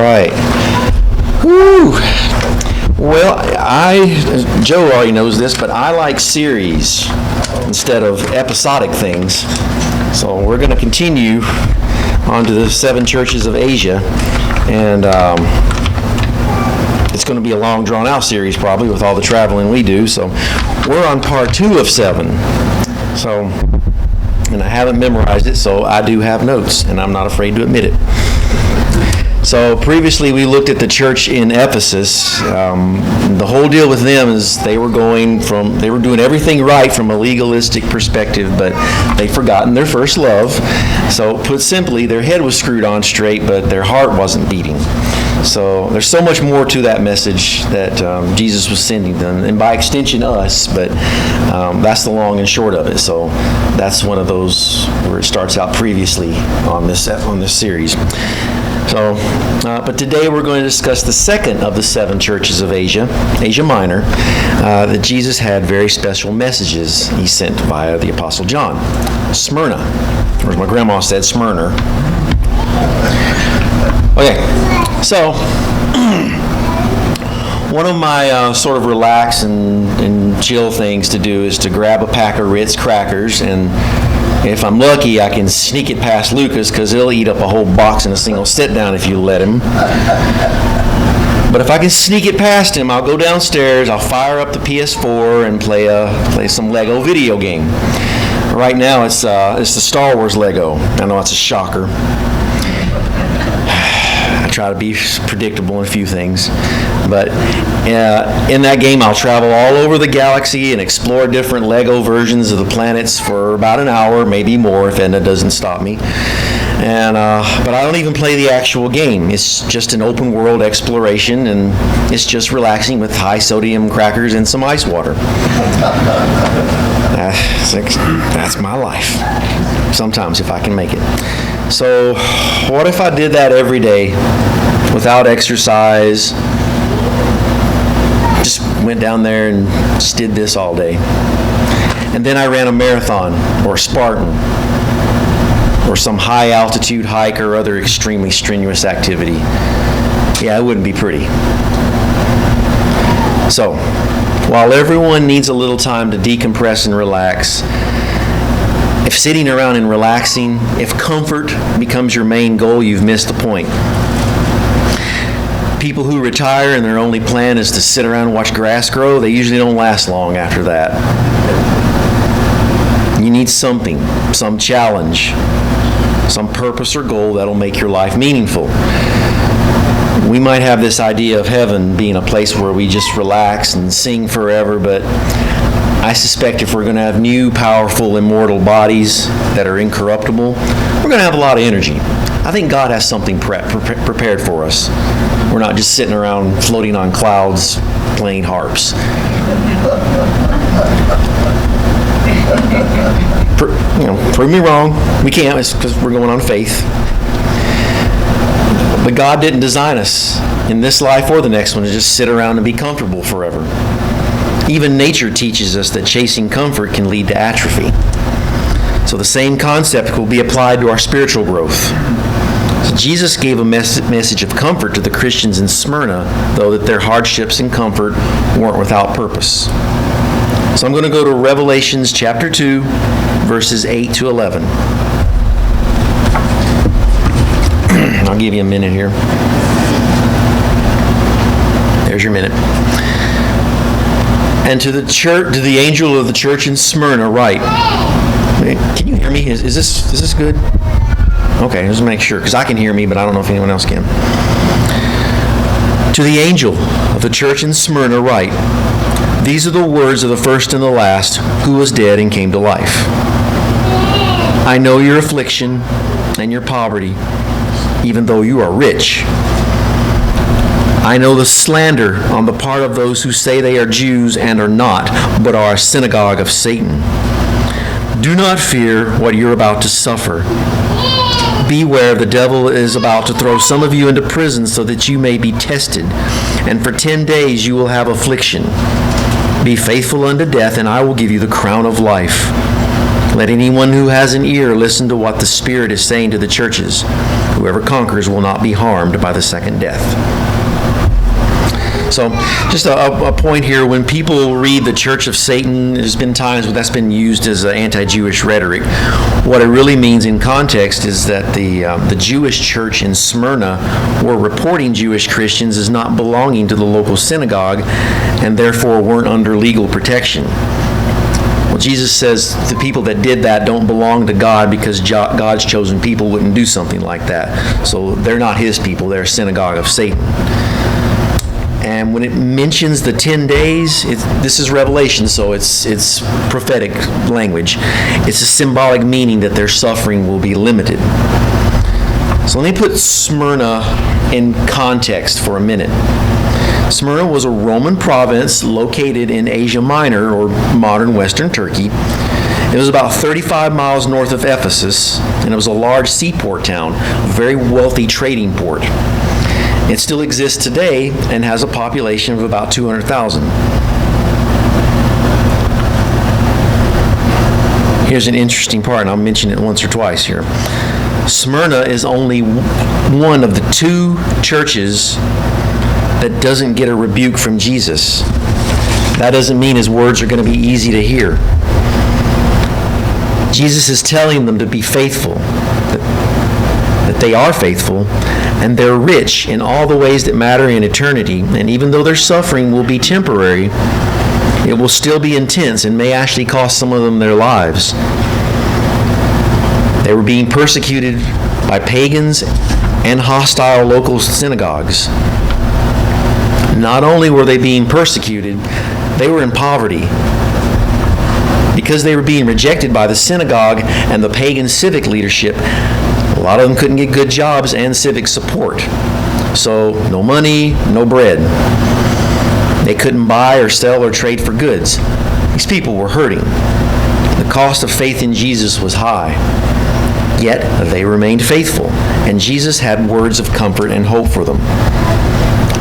right. Whew. Well, Joe already knows this, but I like series instead of episodic things. So we're going to continue on to the 7 churches of Asia, and it's going to be a long, drawn-out series probably with all the traveling we do. So we're on part 2 of 7. So, and I haven't memorized it, so I do have notes, and I'm not afraid to admit it. So previously we looked at the church in Ephesus. The whole deal with them is they were doing everything right from a legalistic perspective, but they'd forgotten their first love. So put simply, their head was screwed on straight, but their heart wasn't beating. So there's so much more to that message that Jesus was sending them, and by extension us, but that's the long and short of it. So that's one of those where it starts out previously on this series. So, but today we're going to discuss the second of the 7 churches of Asia Minor, that Jesus had very special messages he sent via the Apostle John. Smyrna, or as my grandma said, Smyrna. Okay, so one of my sort of relax and chill things to do is to grab a pack of Ritz crackers, and if I'm lucky, I can sneak it past Lucas because he'll eat up a whole box in a single sit-down if you let him. But if I can sneak it past him, I'll go downstairs, I'll fire up the PS4 and play some Lego video game. Right now, it's the Star Wars Lego. I know it's a shocker. I try to be predictable in a few things. But in that game, I'll travel all over the galaxy and explore different Lego versions of the planets for about an hour, maybe more if Edna doesn't stop me. And but I don't even play the actual game. It's just an open world exploration, and it's just relaxing with high sodium crackers and some ice water. That's my life. Sometimes if I can make it. So what if I did that every day without exercise? Just went down there and just did this all day. And then I ran a marathon or a Spartan or some high altitude hike or other extremely strenuous activity. Yeah, it wouldn't be pretty. So, while everyone needs a little time to decompress and relax, if sitting around and relaxing, if comfort becomes your main goal, you've missed the point. People who retire and their only plan is to sit around and watch grass grow, they usually don't last long after that. You need something, some challenge, some purpose or goal that'll make your life meaningful. We might have this idea of heaven being a place where we just relax and sing forever, but I suspect if we're going to have new, powerful, immortal bodies that are incorruptible, we're going to have a lot of energy. I think God has something prepared for us. We're not just sitting around floating on clouds playing harps. Prove me wrong. We can't. It's because we're going on faith. But God didn't design us in this life or the next one to just sit around and be comfortable forever. Even nature teaches us that chasing comfort can lead to atrophy. So the same concept will be applied to our spiritual growth. So Jesus gave a message of comfort to the Christians in Smyrna, though that their hardships and comfort weren't without purpose. So I'm going to go to Revelations chapter 2, verses 8 to 11. I'll give you a minute here. There's your minute. And to the angel of the church in Smyrna write. Can you hear me? Is this good? Okay, just make sure, because I can hear me, but I don't know if anyone else can. To the angel of the church in Smyrna write, these are the words of the first and the last, who was dead and came to life. I know your affliction and your poverty, even though you are rich. I know the slander on the part of those who say they are Jews and are not, but are a synagogue of Satan. Do not fear what you're about to suffer. Beware, the devil is about to throw some of you into prison so that you may be tested, and for 10 days you will have affliction. Be faithful unto death, and I will give you the crown of life. Let anyone who has an ear listen to what the Spirit is saying to the churches. Whoever conquers will not be harmed by the second death. So just a point here, when people read the Church of Satan, there's been times when that's been used as anti-Jewish rhetoric. What it really means in context is that the Jewish church in Smyrna were reporting Jewish Christians as not belonging to the local synagogue and therefore weren't under legal protection. Well, Jesus says the people that did that don't belong to God because God's chosen people wouldn't do something like that. So they're not his people, they're a synagogue of Satan. And when it mentions the 10 days, this is Revelation, so it's prophetic language. It's a symbolic meaning that their suffering will be limited. So let me put Smyrna in context for a minute. Smyrna was a Roman province located in Asia Minor, or modern Western Turkey. It was about 35 miles north of Ephesus, and it was a large seaport town, a very wealthy trading port. It still exists today and has a population of about 200,000. Here's an interesting part, and I'll mention it once or twice here. Smyrna is only one of the 2 churches that doesn't get a rebuke from Jesus. That doesn't mean his words are going to be easy to hear. Jesus is telling them to be faithful, that they are faithful, and they're rich in all the ways that matter in eternity. And even though their suffering will be temporary, it will still be intense and may actually cost some of them their lives. They were being persecuted by pagans and hostile local synagogues. Not only were they being persecuted, they were in poverty. Because they were being rejected by the synagogue and the pagan civic leadership, a lot of them couldn't get good jobs and civic support. So no money, no bread. They couldn't buy or sell or trade for goods. These people were hurting. The cost of faith in Jesus was high. Yet they remained faithful, and Jesus had words of comfort and hope for them.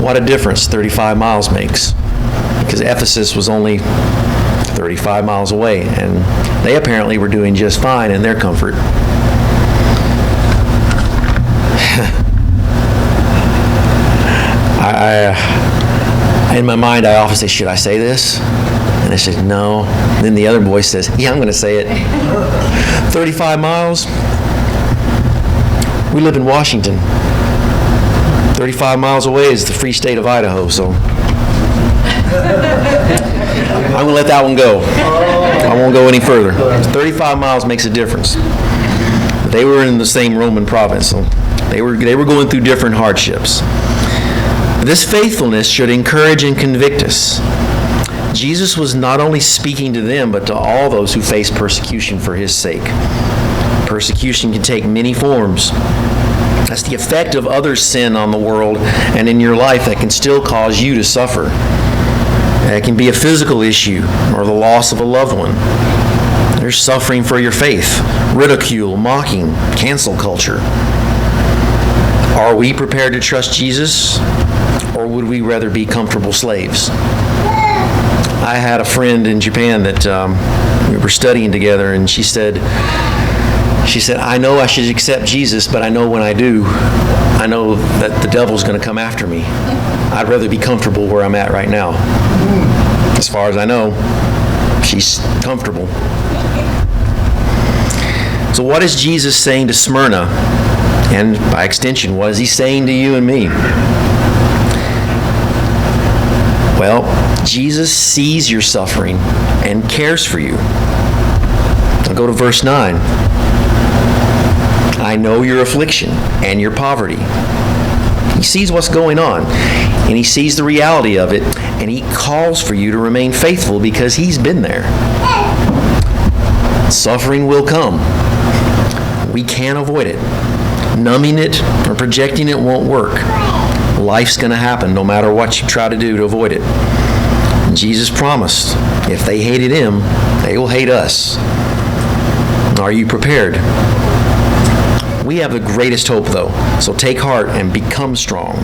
What a difference 35 miles makes, because Ephesus was only 35 miles away, and they apparently were doing just fine in their comfort. In my mind, I often say, should I say this? And I said, no. And then the other voice says, yeah, I'm going to say it. 35 miles. We live in Washington. 35 miles away is the free state of Idaho, so I'm going to let that one go. I won't go any further. 35 miles makes a difference. They were in the same Roman province, so they were going through different hardships. This faithfulness should encourage and convict us. Jesus was not only speaking to them, but to all those who face persecution for his sake. Persecution can take many forms. That's the effect of others' sin on the world and in your life that can still cause you to suffer. It can be a physical issue or the loss of a loved one. There's suffering for your faith, ridicule, mocking, cancel culture. Are we prepared to trust Jesus, or would we rather be comfortable slaves? I had a friend in Japan that we were studying together, and she said, I know I should accept Jesus, but I know when I do, I know that the devil's going to come after me. I'd rather be comfortable where I'm at right now. As far as I know, she's comfortable. So what is Jesus saying to Smyrna? And by extension, what is he saying to you and me? Well, Jesus sees your suffering and cares for you. I'll go to verse 9. I know your affliction and your poverty. He sees what's going on, and he sees the reality of it, and he calls for you to remain faithful because he's been there. Suffering will come. We can't avoid it. Numbing it or projecting it won't work. Life's going to happen no matter what you try to do to avoid it. And Jesus promised, if they hated him, they will hate us. Are you prepared? We have the greatest hope, though, so take heart and become strong.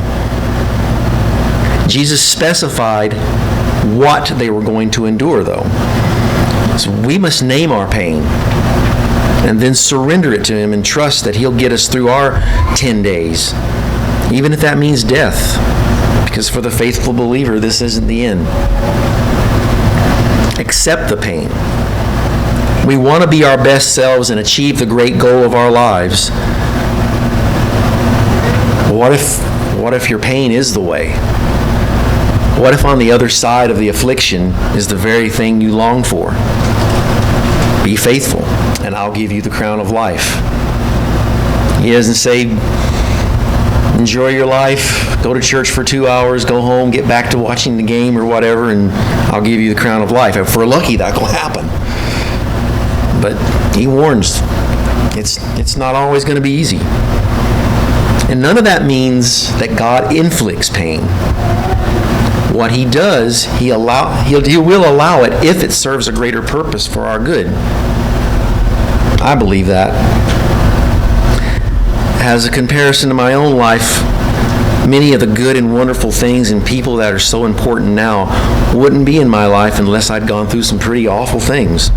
Jesus specified what they were going to endure, though. So we must name our pain. and then surrender it to Him and trust that He'll get us through our 10 days, even if that means death. Because for the faithful believer, this isn't the end. Accept the pain. We want to be our best selves and achieve the great goal of our lives. What if your pain is the way? What if on the other side of the affliction is the very thing you long for? Be faithful, and I'll give you the crown of life. He doesn't say, enjoy your life, go to church for 2 hours, go home, get back to watching the game or whatever, and I'll give you the crown of life. If we're lucky, that will happen. But He warns, it's not always going to be easy. And none of that means that God inflicts pain. What He does, He will allow it if it serves a greater purpose for our good. I believe that. As a comparison to my own life, many of the good and wonderful things and people that are so important now wouldn't be in my life unless I'd gone through some pretty awful things.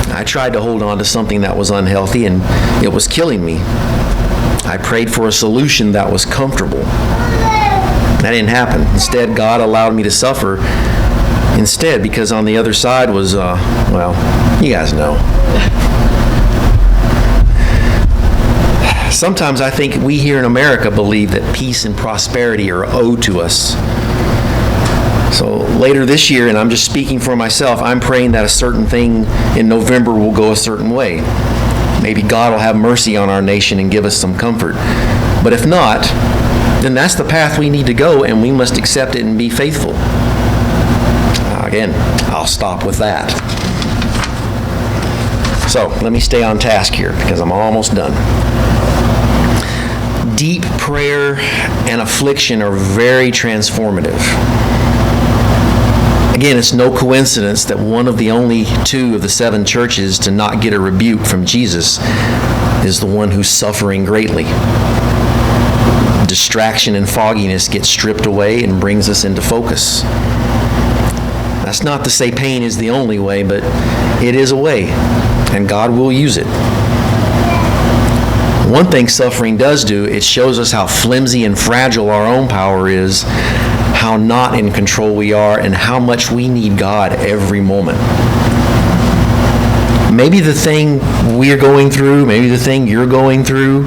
I tried to hold on to something that was unhealthy, and it was killing me. I prayed for a solution that was comfortable. That didn't happen. Instead, God allowed me to suffer instead, because on the other side was, you guys know. Sometimes I think we here in America believe that peace and prosperity are owed to us. So later this year, and I'm just speaking for myself, I'm praying that a certain thing in November will go a certain way. Maybe God will have mercy on our nation and give us some comfort. But if not, then that's the path we need to go, and we must accept it and be faithful. Again, I'll stop with that. So let me stay on task here because I'm almost done. Deep prayer and affliction are very transformative. Again, it's no coincidence that one of the only 2 of the 7 churches to not get a rebuke from Jesus is the one who's suffering greatly. Distraction and fogginess get stripped away and brings us into focus. That's not to say pain is the only way, but it is a way, and God will use it. One thing suffering does do, it shows us how flimsy and fragile our own power is, how not in control we are, and how much we need God every moment. Maybe the thing we're going through, maybe the thing you're going through,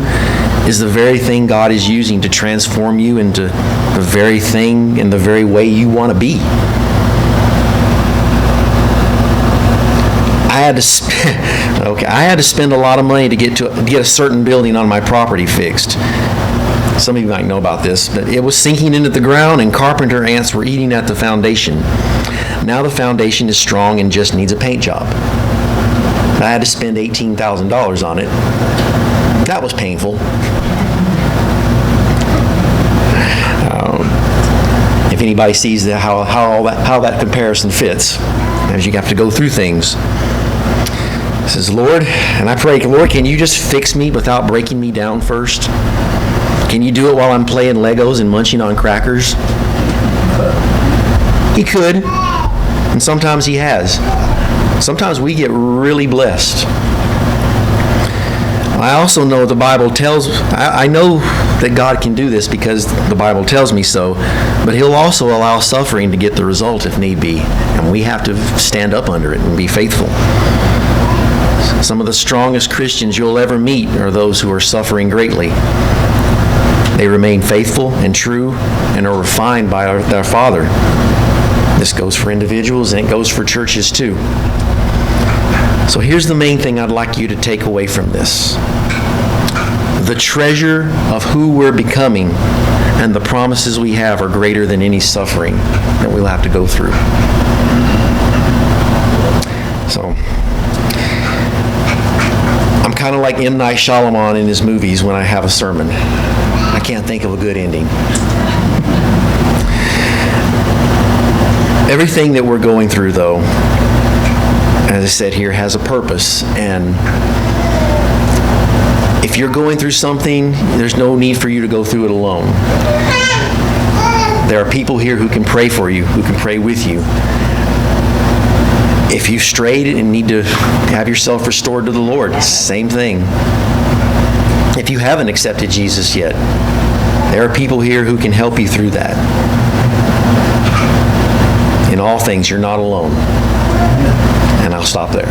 is the very thing God is using to transform you into the very thing and the very way you want to be. I had to spend a lot of money to get a certain building on my property fixed. Some of you might know about this, but it was sinking into the ground and carpenter ants were eating at the foundation. Now the foundation is strong and just needs a paint job. I had to spend $18,000 on it. That was painful. If anybody sees how that comparison fits, as you have to go through things. It says, Lord, and I pray, Lord, can you just fix me without breaking me down first? Can you do it while I'm playing Legos and munching on crackers? He could, and sometimes He has. Sometimes we get really blessed. I also know the Bible tells, I know that God can do this because the Bible tells me so, but He'll also allow suffering to get the result if need be, and we have to stand up under it and be faithful. Some of the strongest Christians you'll ever meet are those who are suffering greatly. They remain faithful and true and are refined by their Father. This goes for individuals and it goes for churches too. So here's the main thing I'd like you to take away from this. The treasure of who we're becoming and the promises we have are greater than any suffering that we'll have to go through. So, I'm kind of like M. Night Shyamalan in his movies when I have a sermon. I can't think of a good ending. Everything that we're going through, though, as I said here, has a purpose. And if you're going through something, there's no need for you to go through it alone. There are people here who can pray for you, who can pray with you. If you've strayed and need to have yourself restored to the Lord, same thing. If you haven't accepted Jesus yet, there are people here who can help you through that. In all things, you're not alone. And I'll stop there.